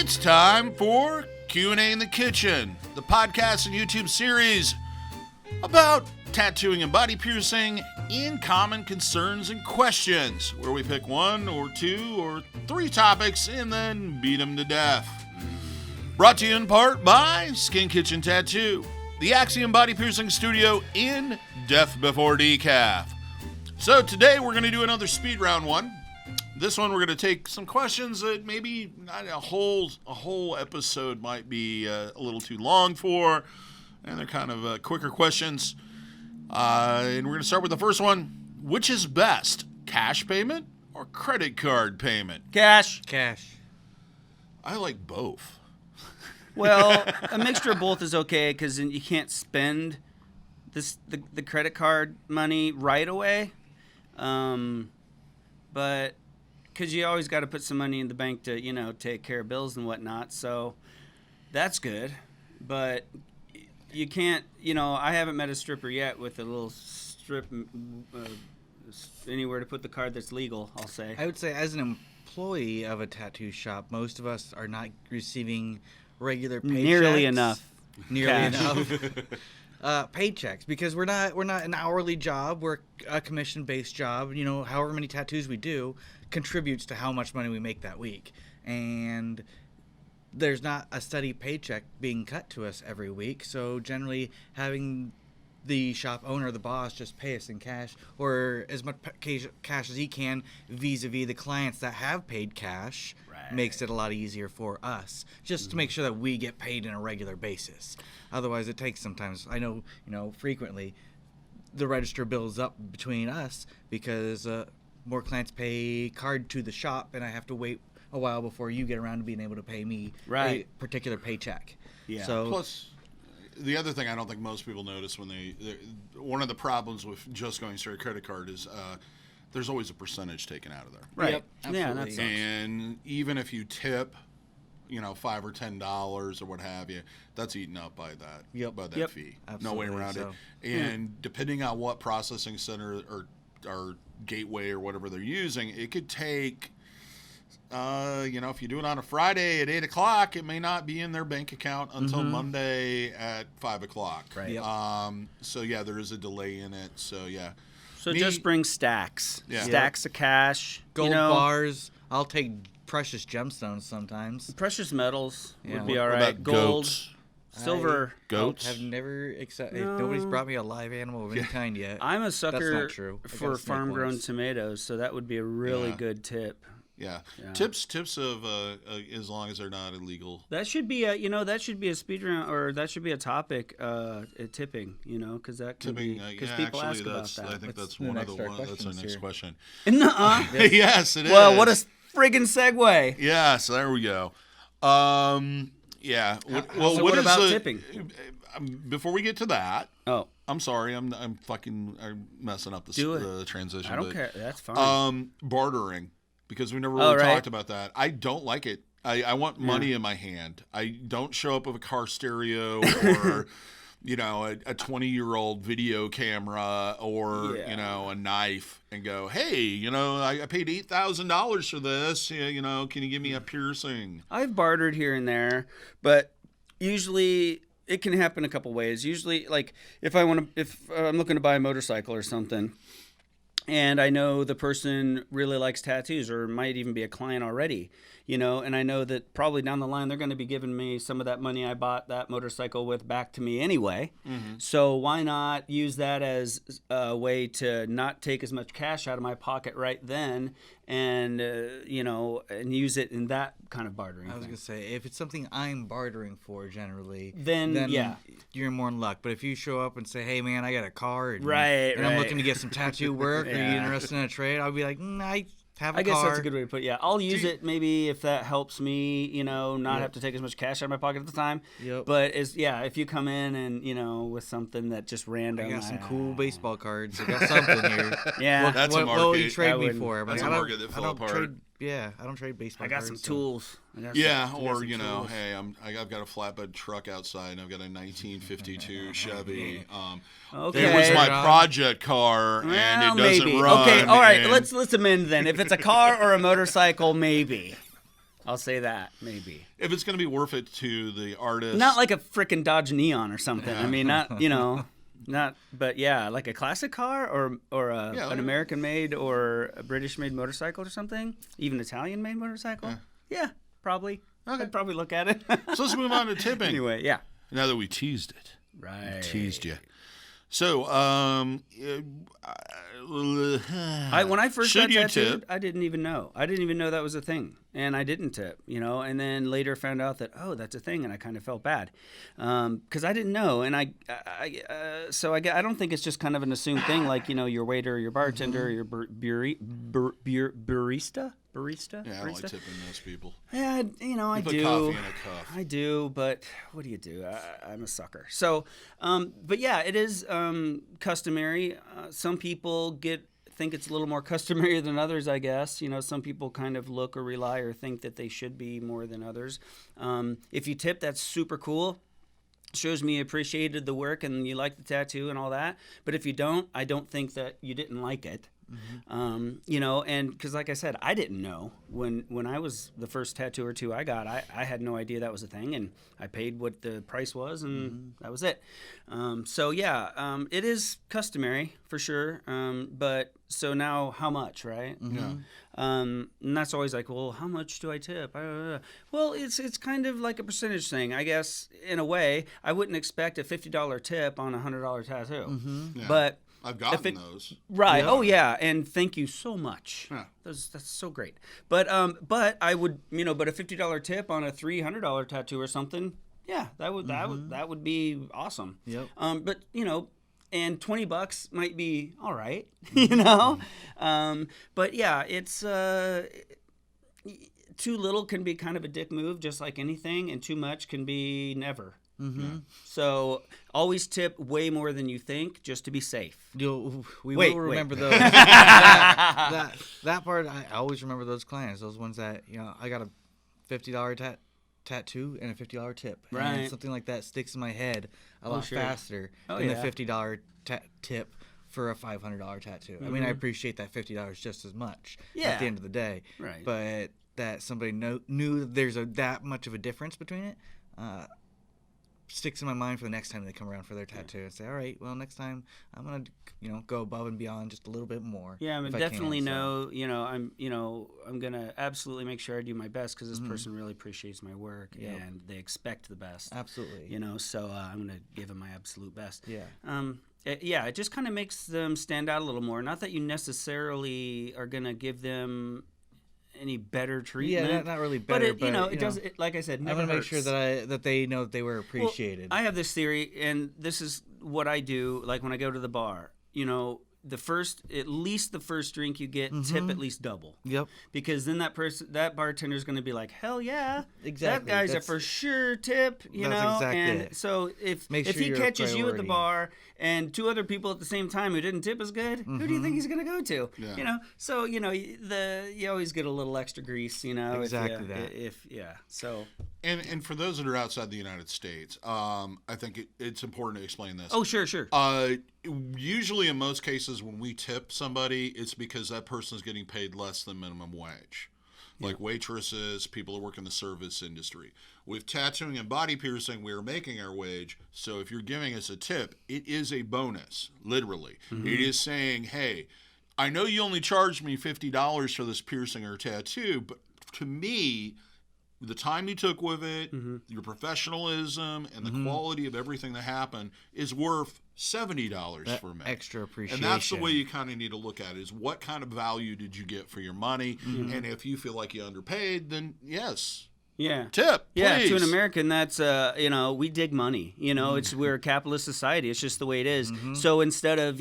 It's time for Q&A in the Kitchen, the podcast and YouTube series about tattooing and body piercing and common concerns and questions, where we pick one or two or three topics and then beat them to death. Brought to you in part by Skin Kitchen Tattoo, the Axiom body piercing studio in Death Before Decaf. So today we're going to do another speed round one. This one we're going to take some questions that maybe a whole episode might be a little too long for, and they're kind of quicker questions. And we're going to start with the first one. Which is best, cash payment or credit card payment? Cash. I like both. Well, a mixture of both is okay because you can't spend the credit card money right away. But because you always got to put some money in the bank to, take care of bills and whatnot. So that's good. But you can't, I haven't met a stripper yet with a little strip anywhere to put the card that's legal, I'll say. I would say as an employee of a tattoo shop, most of us are not receiving regular paychecks. Nearly enough. Paychecks, because we're not an hourly job. We're a commission-based job. However many tattoos we do contributes to how much money we make that week. And there's not a steady paycheck being cut to us every week. So generally having the shop owner, the boss, just pay us in cash or as much cash as he can vis-a-vis the clients that have paid cash makes it a lot easier for us just to make sure that we get paid on a regular basis. Otherwise, it takes sometimes. I know, frequently the register builds up between us because more clients pay card to the shop, and I have to wait a while before you get around to being able to pay me a particular paycheck. Yeah. So Plus, the other thing I don't think most people notice when one of the problems with just going straight credit card is there's always a percentage taken out of there. Right. Yep, Yeah, that absolutely. sucks. And even if you tip, $5 or $10 or what have you, that's eaten up by that fee. No way Absolutely, around so. it. And depending on what processing center or gateway or whatever they're using, it could take. If you do it on a Friday at 8 o'clock, it may not be in their bank account until Monday at 5 o'clock. Right. Yep. So yeah, there is a delay in it. So yeah. So just bring stacks. Yeah. Stacks of cash. Gold bars. I'll take precious gemstones sometimes. Precious metals would be What all What right. about Gold, goats? silver. Goats? I've never accepted. No. Nobody's brought me a live animal of any kind yet. I'm a That's sucker not true. I got for a snake farm-grown once. tomatoes, so that would be a really Yeah. good tip. Yeah. Yeah. Tips of as long as they're not illegal. That should be that should be a speed round, or that should be a topic. Tipping, because that could Tipping, be because yeah, people actually, ask about I that. think that's the one of next the our one. That's our questions next here. question. Nuh-uh. Yes, it is. Well, what a friggin' segue. Yeah, so there we go. Yeah. So what about tipping? Before we get to that, Oh, I'm sorry. I'm messing up the transition. I don't care. That's fine. Bartering, because we never Oh, really right. talked about that. I don't like it. I want money in my hand. I don't show up with a car stereo or a 20-year-old video camera or a knife and go, hey, I paid $8,000 for this. Can you give me a piercing? I've bartered here and there, but usually it can happen a couple ways. Usually, like if I'm looking to buy a motorcycle or something, and I know the person really likes tattoos or might even be a client already, and I know that probably down the line they're going to be giving me some of that money I bought that motorcycle with back to me anyway. Mm-hmm. So why not use that as a way to not take as much cash out of my pocket right then, and and use it in that kind of bartering. I was thing. gonna say, if it's something I'm bartering for generally, Then, yeah. you're more in luck. But if you show up and say, "Hey, man, I got a car, and, Right, and I'm right. looking to get some tattoo work, are you Yeah. interested in a trade?" I'll be like, "I have a I car." guess that's a good way to put it. Yeah, I'll use it maybe if that helps me, not have to take as much cash out of my pocket at the time. Yep. But if you come in and, with something that just random. I got some cool baseball cards. I got something here. Yeah. That's a what will you market. trade I me wouldn't- for? That's Like, a I market that don't- fell I don't apart. trade. Yeah, I don't trade baseball. I got cards, some so- tools. I got Yeah, some or tools. hey, I've got a flatbed truck outside, and I've got a 1952 Chevy. Okay. It was my Right on. project car, Well, and it doesn't maybe. run. Okay, all right. and- Let's amend then. If it's a car or a motorcycle, maybe. I'll say that, maybe. If it's going to be worth it to the artist. Not like a frickin' Dodge Neon or something. I mean, not, not, but yeah, like a classic car or an American-made or a British-made motorcycle or something. Even Italian-made motorcycle. Yeah, probably. Okay. I'd probably look at it. So let's move on to tipping. Anyway, yeah. Now that we teased it. Right. We teased you. So, when I first got tattooed, tip? I didn't even know. I didn't even know that was a thing, and I didn't tip. And then later found out that that's a thing, and I kind of felt bad because I didn't know. And I don't think it's just kind of an assumed thing, like your waiter, your bartender, your barista. Yeah, I don't like tipping those people. Yeah, I put do. Coffee in a cup. I do, but what do you do? I'm a sucker. So, but yeah, it is customary. Some people think it's a little more customary than others, I guess. Some people kind of look or rely or think that they should be more than others. If you tip, that's super cool. Shows me you appreciated the work and you like the tattoo and all that. But if you don't, I don't think that you didn't like it. Mm-hmm. And because like I said, I didn't know when I was the first tattoo or two I got, I had no idea that was a thing, and I paid what the price was, and that was it. It is customary for sure. But so now how much, right? Yeah. And that's always like, well, how much do I tip? Well, it's kind of like a percentage thing, I guess. In a way, I wouldn't expect a $50 tip on a $100 tattoo, Yeah. But I've gotten those. right. Yeah. Oh yeah, and thank you so much. Yeah. That's so great. But I would but a $50 tip on a $300 tattoo or something, yeah, that would be awesome. Yep. But and $20 might be all right, But yeah, it's too little can be kind of a dick move, just like anything, and too much can be never. Mm-hmm. So always tip way more than you think, just to be safe. We Wait. will remember those. that part, I always remember those clients, those ones that I got a $50 tattoo and a $50 tip. Right. And something like that sticks in my head a lot faster than the $50 tip for a $500 tattoo. I mean, I appreciate that $50 just as much at the end of the day. Right. But that somebody knew there's that much of a difference between it. Sticks in my mind for the next time they come around for their tattoo and say, all right, well, next time I'm gonna go above and beyond just a little bit more. Yeah, I definitely know. I'm gonna absolutely make sure I do my best because this person really appreciates my work and they expect the best. Absolutely. So I'm gonna give them my absolute best. Yeah. It just kind of makes them stand out a little more. Not that you necessarily are gonna give them any better treatment. Yeah, not really better. But it does. Like I said, I never want to make hurts. sure that they know that they were appreciated. Well, I have this theory, and this is what I do. Like when I go to the bar, at least the first drink you get, tip at least double. Yep. Because then that bartender is going to be like, hell yeah, exactly. That guy's a for sure tip. That's exactly and it. so if sure he you're catches a you at the priority. bar and two other people at the same time who didn't tip as good, who do you think he's going to go to? Yeah. So you always get a little extra grease. Exactly that. So. And for those that are outside the United States, I think it's important to explain this. Oh, sure. Usually, in most cases, when we tip somebody, it's because that person is getting paid less than minimum wage. Like waitresses, people who work in the service industry. With tattooing and body piercing, we are making our wage. So if you're giving us a tip, it is a bonus, literally. It is saying, hey, I know you only charged me $50 for this piercing or tattoo, but to me, the time you took with it, your professionalism, and the quality of everything that happened is worth $70 for me. Extra appreciation. And that's the way you kind of need to look at it, is what kind of value did you get for your money? And if you feel like you underpaid, then yes. Yeah. Tip, please. Yeah, to an American, that's we dig money. We're a capitalist society. It's just the way it is. So instead of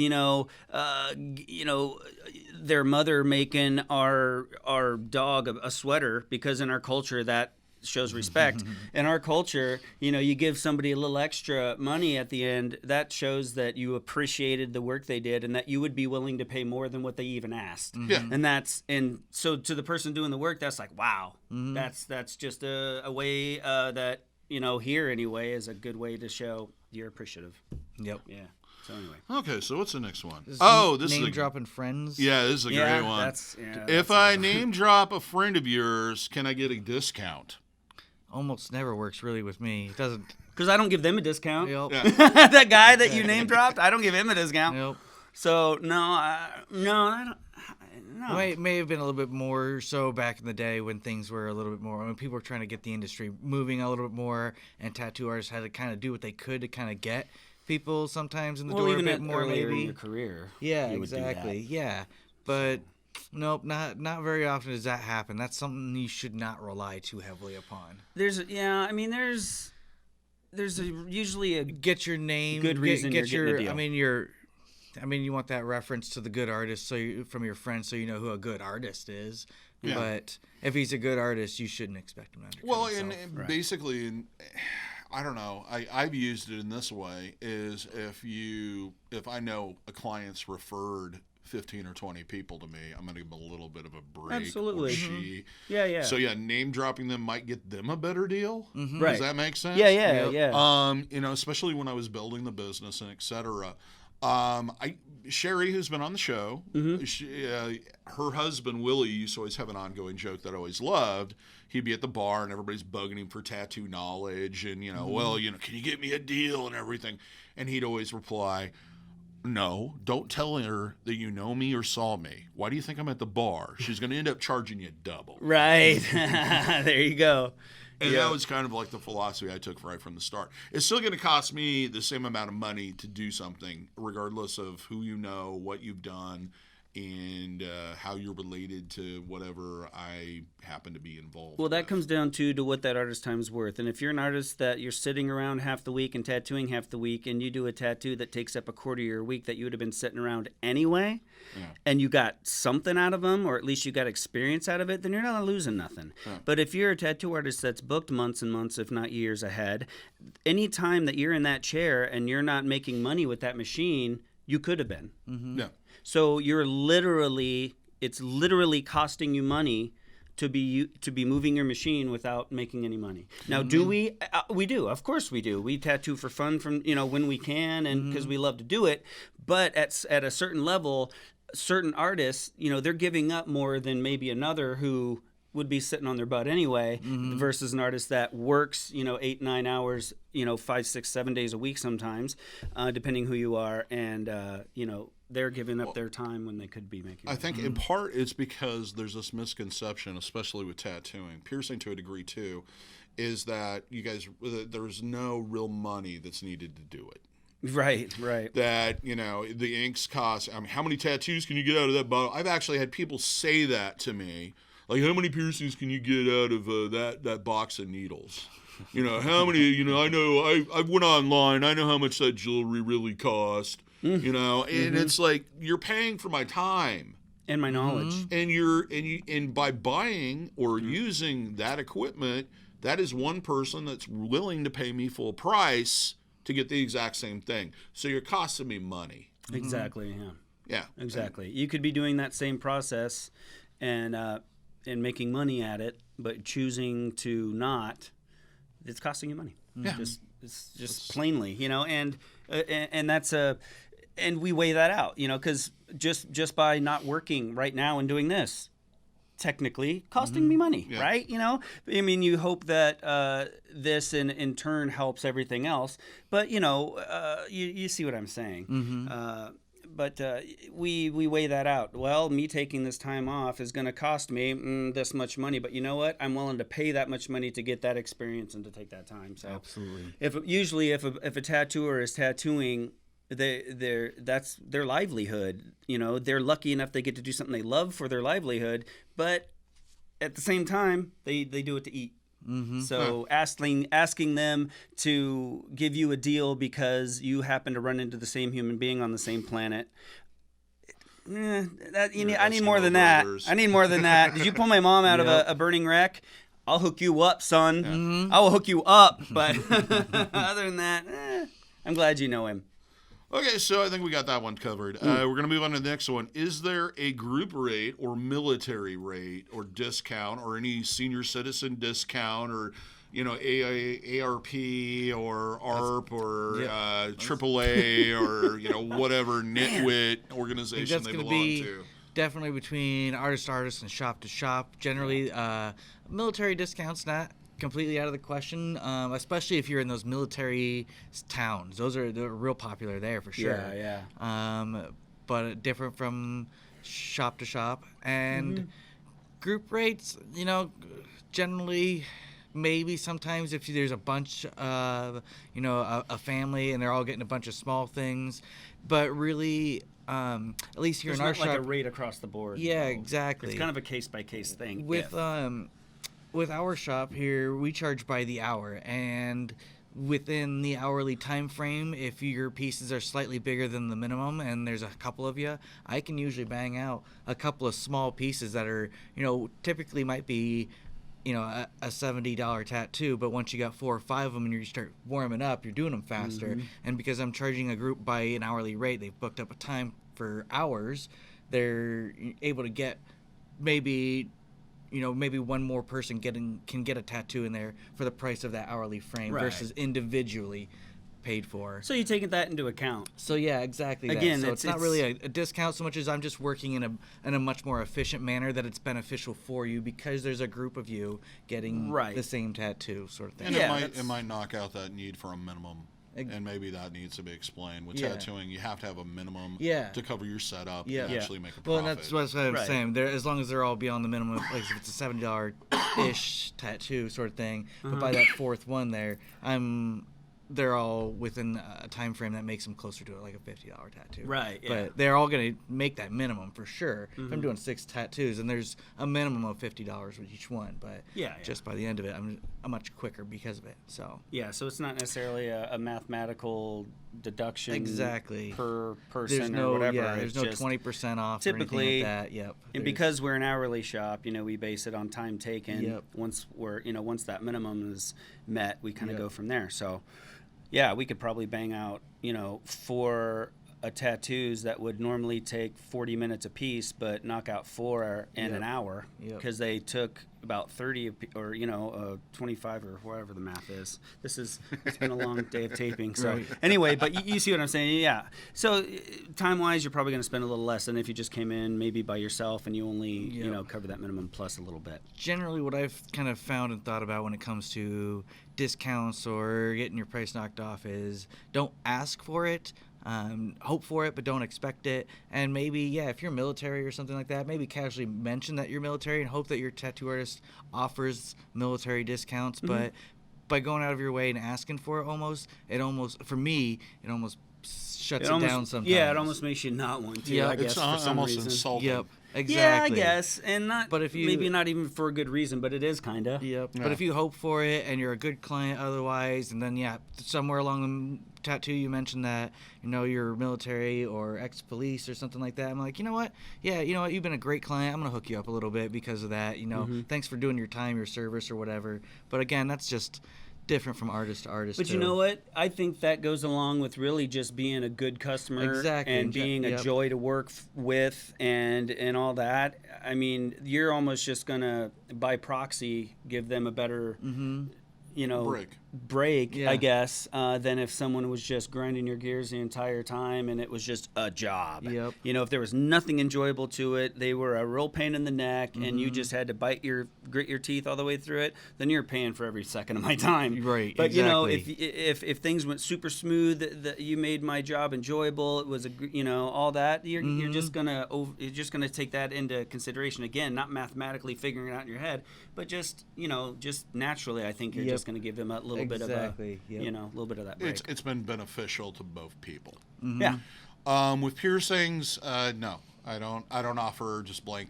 their mother making our dog a sweater, because in our culture that shows respect. In our culture, you give somebody a little extra money at the end, that shows that you appreciated the work they did and that you would be willing to pay more than what they even asked. Yeah. And so to the person doing the work, that's like, wow, that's just a way that, here anyway, is a good way to show you're appreciative. Yep. Yeah. So anyway. Okay, so what's the next one? This This name is a dropping friends. Yeah, this is a great one. If I name drop a friend of yours, can I get a discount? Almost never works really with me. It doesn't. Because I don't give them a discount. Yep. Yeah. That guy that you name dropped, I don't give him a discount. Yep. So no, I don't. No. May have been a little bit more so back in the day when things were a little bit more, when people were trying to get the industry moving a little bit more, and tattoo artists had to kind of do what they could to kind of get people sometimes in the door a bit more, earlier maybe. in your career. Yeah, you would do that. exactly. Yeah, but nope, not very often does that happen. That's something you should not rely too heavily upon. There's usually a Get your name, good reason get you're your. getting a deal. You want that reference to the good artist, from your friend, so you know who a good artist is. Yeah. But if he's a good artist, you shouldn't expect him to undercut himself. And basically, I don't know. I've used it in this way: is if I know a client's referred 15 or 20 people to me, I'm going to give them a little bit of a break. Absolutely. Or she. Yeah. So name dropping them might get them a better deal. Mm-hmm. Right. Does that make sense? Yeah. Especially when I was building the business and et cetera. Sherry, who's been on the show, her husband Willie used to always have an ongoing joke that I always loved. He'd be at the bar and everybody's bugging him for tattoo knowledge and can you get me a deal and everything, and he'd always reply, "No, don't tell her that you know me or saw me. Why do you think I'm at the bar? She's going to end up charging you double." Right. There you go. And that was kind of like the philosophy I took right from the start. It's still going to cost me the same amount of money to do something, regardless of who you know, what you've done, and how you're related to whatever I happen to be involved Well, that with. comes down to what that artist time's worth. And if you're an artist that you're sitting around half the week and tattooing half the week, and you do a tattoo that takes up a quarter of your week that you would have been sitting around anyway, and you got something out of them, or at least you got experience out of it, then you're not losing nothing. But if you're a tattoo artist that's booked months and months, if not years ahead, any time that you're in that chair and you're not making money with that machine, you could have been. Mm-hmm. Yeah. So it's literally costing you money to be moving your machine without making any money. Now, do we? We do. Of course we do. We tattoo for fun from when we can and because we love to do it. But at a certain level, certain artists, they're giving up more than maybe another who would be sitting on their butt anyway, versus an artist that works 8-9 hours 5, 6, 7 days a week sometimes, depending who you are, and they're giving up their time when they could be making. I think in part it's because there's this misconception, especially with tattooing, piercing to a degree too, is that there's no real money that's needed to do it. Right. That, the inks cost, how many tattoos can you get out of that bottle? I've actually had people say that to me. Like, how many piercings can you get out of that box of needles? How many, I know, I went online, I know how much that jewelry really cost, and it's like, you're paying for my time. And my knowledge. And by buying or using that equipment, that is one person that's willing to pay me full price to get the exact same thing. So you're costing me money. Exactly, yeah. Yeah. Exactly. You could be doing that same process and making money at it, but choosing to not, it's costing you money. Yeah. It's just plainly, and that's and we weigh that out, because just by not working right now and doing this, technically costing me money, right? You hope that this in turn helps everything else, but you see what I'm saying. But we weigh that out. Well, me taking this time off is going to cost me this much money, but you know what? I'm willing to pay that much money to get that experience and to take that time. So Absolutely. If a tattooer is tattooing, that's their livelihood. They're lucky enough they get to do something they love for their livelihood, but at the same time, they do it to eat. So asking them to give you a deal because you happen to run into the same human being on the same planet, I need more than that. I need more than that. Did you pull my mom out of a burning wreck? I'll hook you up, son. I will hook you up. But other than that, I'm glad you know him. Okay, so I think we got that one covered. We're going to move on to the next one. Is there a group rate or military rate or discount or any senior citizen discount or ARP or ARP or AAA or whatever nitwit organization they belong to. Definitely between artist to artist and shop to shop. Generally, military discounts not completely out of the question, especially if you're in those military towns. They're real popular there for sure. Yeah. But different from shop to shop. And group rates, generally, maybe sometimes if there's a bunch of, a family and they're all getting a bunch of small things. But really, at least here in our shop, like a rate across the board. Yeah, exactly. It's kind of a case-by-case thing. With our shop here, we charge by the hour, and within the hourly time frame, if your pieces are slightly bigger than the minimum and there's a couple of you, I can usually bang out a couple of small pieces that are, typically might be, a $70 tattoo, but once you got 4 or 5 of them and you start warming up, you're doing them faster. And because I'm charging a group by an hourly rate, they've booked up a time for hours, they're able to get maybe one more person can get a tattoo in there for the price of that hourly frame versus individually paid for. So you're taking that into account. So yeah, exactly. Again, so it's not really a discount so much as I'm just working in a much more efficient manner that it's beneficial for you because there's a group of you getting the same tattoo sort of thing. And it might knock out that need for a minimum. And maybe that needs to be explained. With tattooing, you have to have a minimum to cover your setup and actually make a profit. Well, that's what I'm saying. As long as they're all beyond the minimum, like if it's a $70-ish tattoo sort of thing, but by that 4th one there, they're all within a time frame that makes them closer to like a $50 tattoo. Right. Yeah. But they're all going to make that minimum for sure. If I'm doing 6 tattoos, and there's a minimum of $50 with each one, but just by the end of it, I'm much quicker because of it. So so it's not necessarily a mathematical deduction per person there's no, or whatever. Yeah, there's no 20% off typically, or anything like that. Yep. And because we're an hourly shop, we base it on time taken. Yep. Once once that minimum is met, we kind of go from there. So. Yeah, we could probably bang out, 4 tattoos that would normally take 40 minutes a piece, but knock out 4 in an hour because they took about 30 or 25 or whatever the math is. It's been a long day of taping. So anyway, but you see what I'm saying? Yeah. So time-wise, you're probably going to spend a little less than if you just came in maybe by yourself and you only cover that minimum plus a little bit. Generally, what I've kind of found and thought about when it comes to discounts or getting your price knocked off is don't ask for it. Hope for it, but don't expect it. And maybe, if you're military or something like that, maybe casually mention that you're military and hope that your tattoo artist offers military discounts. But by going out of your way and asking for it, for me, it almost shuts it down sometimes. Yeah, it almost makes you not want to, I guess, for some almost reason. insulting. Yep. Exactly. Yeah, I guess, and not. But if you maybe not even for a good reason, but it is kind of. Yep. Yeah. But if you hope for it and you're a good client otherwise, and then somewhere along the tattoo you mentioned that you're military or ex-police or something like that, I'm like, you know what? Yeah, you've been a great client. I'm gonna hook you up a little bit because of that. Thanks for doing your time, your service, or whatever. But again, that's just different from artist to artist. But too. You know what? I think that goes along with really just being a good customer and being a joy to work with and all that. I mean, you're almost just gonna by proxy give them a better break, I guess, than if someone was just grinding your gears the entire time and it was just a job. Yep. If there was nothing enjoyable to it, they were a real pain in the neck, and you just had to grit your teeth all the way through it, then you're paying for every second of my time. Right. But exactly. if things went super smooth, that you made my job enjoyable, it was all that, you're just gonna take that into consideration again, not mathematically figuring it out in your head, but just naturally, I think you're just going to give them a little bit of a little bit of that break. It's been beneficial to both people. Yeah. With piercings, no, I don't offer just blank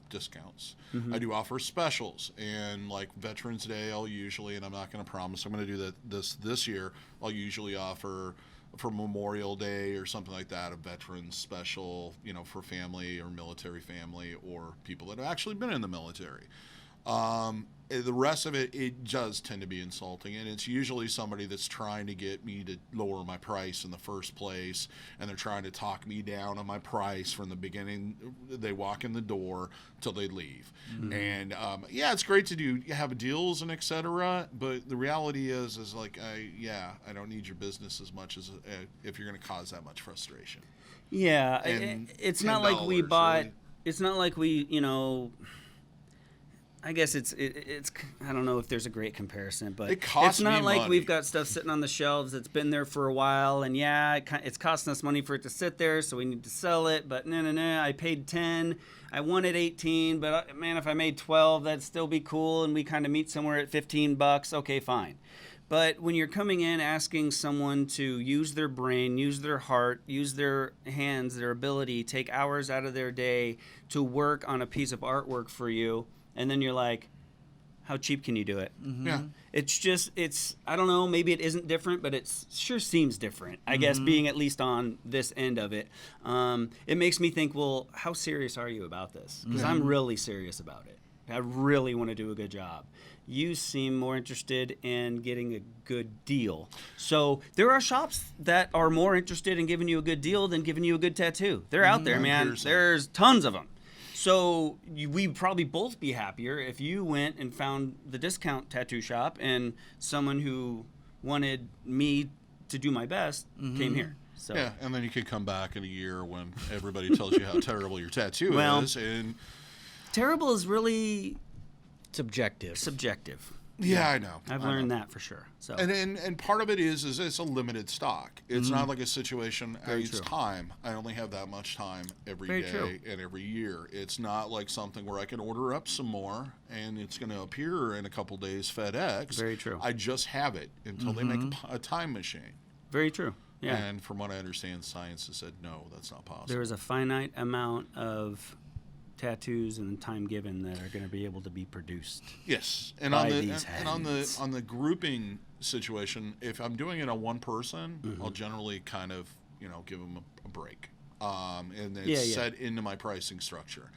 discounts. I do offer specials, and like Veterans Day, I'll usually, and I'm not going to promise I'm going to do that this year, I'll usually offer for Memorial Day or something like that, a veterans special, for family or military family or people that have actually been in the military. The rest of it does tend to be insulting, and it's usually somebody that's trying to get me to lower my price in the first place, and they're trying to talk me down on my price from the beginning. They walk in the door till they leave. Mm-hmm. And yeah, it's great to have deals and etc. But the reality is like, I don't need your business as much as if you're going to cause that much frustration. Yeah, it's not like we bought. Really. It's not like we, I guess it's I don't know if there's a great comparison, but it's not like money. We've got stuff sitting on the shelves that's been there for a while, and it's costing us money for it to sit there, so we need to sell it. But no, I paid 10, I wanted 18, but man, if I made 12, that'd still be cool, and we kind of meet somewhere at $15. Okay, fine. But when you're coming in asking someone to use their brain, use their heart, use their hands, their ability, take hours out of their day to work on a piece of artwork for you, and then you're like, how cheap can you do it? Mm-hmm. Yeah. It's I don't know, maybe it isn't different, but it sure seems different, I guess, being at least on this end of it. It makes me think, well, how serious are you about this? Because I'm really serious about it. I really want to do a good job. You seem more interested in getting a good deal. So there are shops that are more interested in giving you a good deal than giving you a good tattoo. They're out there, man. There's tons of them. So we'd probably both be happier if you went and found the discount tattoo shop and someone who wanted me to do my best came here. So. Yeah, and then you could come back in a year when everybody tells you how terrible your tattoo is. And terrible is really subjective. Yeah, I know. I've learned that for sure. So and part of it is it's a limited stock. It's not like a situation. It's time. I only have that much time every day and every year. It's not like something where I can order up some more and it's going to appear in a couple days FedEx. Very true. I just have it until they make a time machine. Very true. Yeah. And from what I understand, science has said no, that's not possible. There is a finite amount of tattoos and time given that are going to be able to be produced. Yes, and on the grouping situation, if I'm doing it on one person, I'll generally kind of give them a break, and it's set into my pricing structure.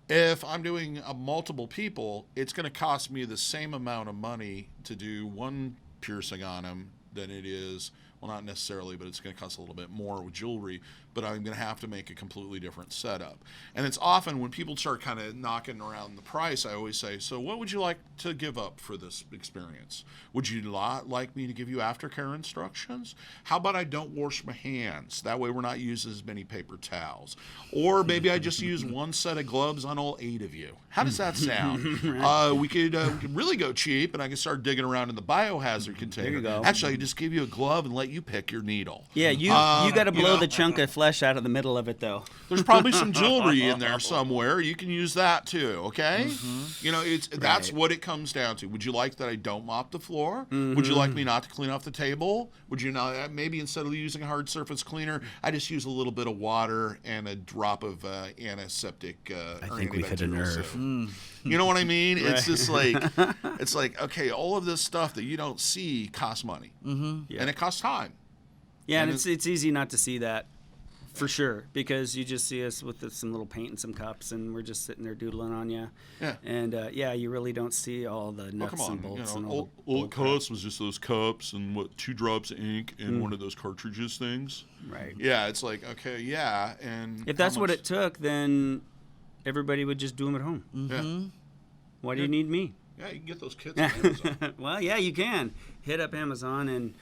If I'm doing multiple people, it's going to cost me the same amount of money to do one piercing on them than it is. Well, not necessarily, but it's going to cost a little bit more with jewelry, but I'm going to have to make a completely different setup. And it's often when people start kind of knocking around the price, I always say, so what would you like to give up for this experience? Would you like me to give you aftercare instructions? How about I don't wash my hands? That way we're not using as many paper towels. Or maybe I just use one set of gloves on all 8 of you. How does that sound? We could really go cheap, and I can start digging around in the biohazard container. There you go. Actually, I just give you a glove and let you pick your needle. Yeah, you got to blow the chunk of flesh out of the middle of it, though. There's probably some jewelry in there somewhere. You can use that too. Okay, that's what it comes down to. Would you like that I don't mop the floor? Would you like me not to clean off the table? Would you not? Maybe instead of using a hard surface cleaner, I just use a little bit of water and a drop of antiseptic. I think we've hit a nerve. You know what I mean? Right. It's just like okay, all of this stuff that you don't see costs money, and it costs time. Yeah, and it's easy not to see that, for sure, because you just see us with some little paint and some cups, and we're just sitting there doodling on you. Yeah. And you really don't see all the nuts and bolts. And all it cost was just those cups and 2 drops of ink and one of those cartridges things. Right. Yeah, it's like okay, yeah, and if that's what it took, then everybody would just do them at home. Yeah. Why do you need me? Yeah, you can get those kits on Amazon. Well, yeah, you can hit up Amazon and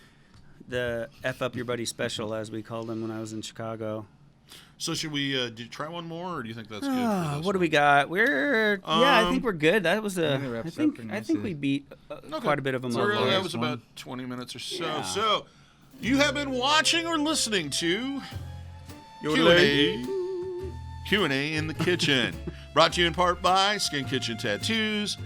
the F Up Your Buddy special, as we called them when I was in Chicago. So should we try one more, or do you think that's good for this what do we got? I think we're good. That was I think we beat quite a bit of them. So really, that was about 20 minutes or so. Yeah. So you have been watching or listening to Q&A in the Kitchen. Brought to you in part by Skin Kitchen Tattoos,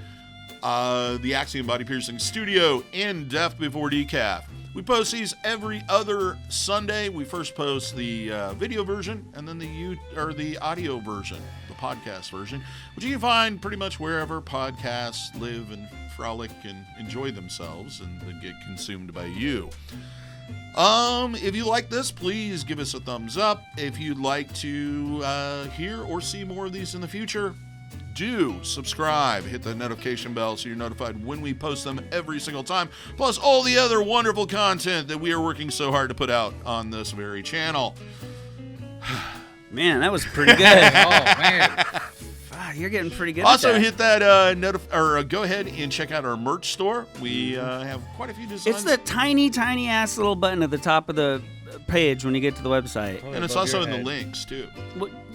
the Axiom Body Piercing Studio, and Death Before Decaf. We post these every other Sunday. We first post the video version and then the audio version, the podcast version, which you can find pretty much wherever podcasts live and frolic and enjoy themselves and then get consumed by you. If you like this, please give us a thumbs up. If you'd like to hear or see more of these in the future, do subscribe, hit the notification bell so you're notified when we post them every single time, plus all the other wonderful content that we are working so hard to put out on this very channel. Man, that was pretty good. Oh man. You're getting pretty good. Also, at that. hit that go ahead and check out our merch store. We have quite a few designs. It's the tiny, tiny ass little button at the top of the page when you get to the website. and it's also in the links too.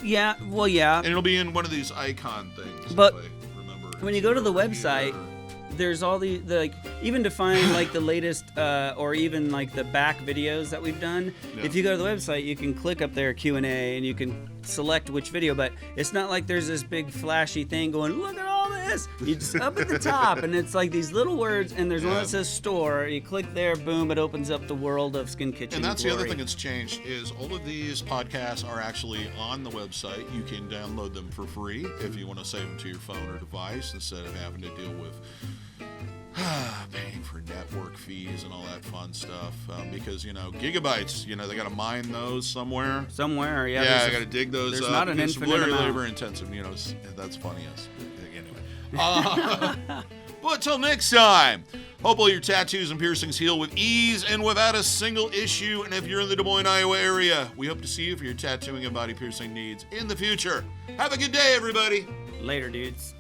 Yeah. And it'll be in one of these icon things. But if I remember. when you go to the website, there's all the like, even to find like the latest or even like the back videos that we've done. Yeah. If you go to the website, you can click up there Q&A and you can select which video. But it's not like there's this big flashy thing going, look at all this. You just up at the top, and it's like these little words, and there's one that says store. You click there, boom, it opens up the world of Skin Kitchen. And that's the other glory. thing that's changed is all of these podcasts are actually on the website. You can download them for free if you want to save them to your phone or device instead of having to deal with paying for network fees and all that fun stuff. Because, gigabytes, they got to mine those somewhere. Somewhere, yeah. Yeah, I got to dig those there's up. not an It's infinite very amount. labor intensive. That's funny. Anyway. But until next time, hope all your tattoos and piercings heal with ease and without a single issue. And if you're in the Des Moines, Iowa area, we hope to see you for your tattooing and body piercing needs in the future. Have a good day, everybody. Later, dudes.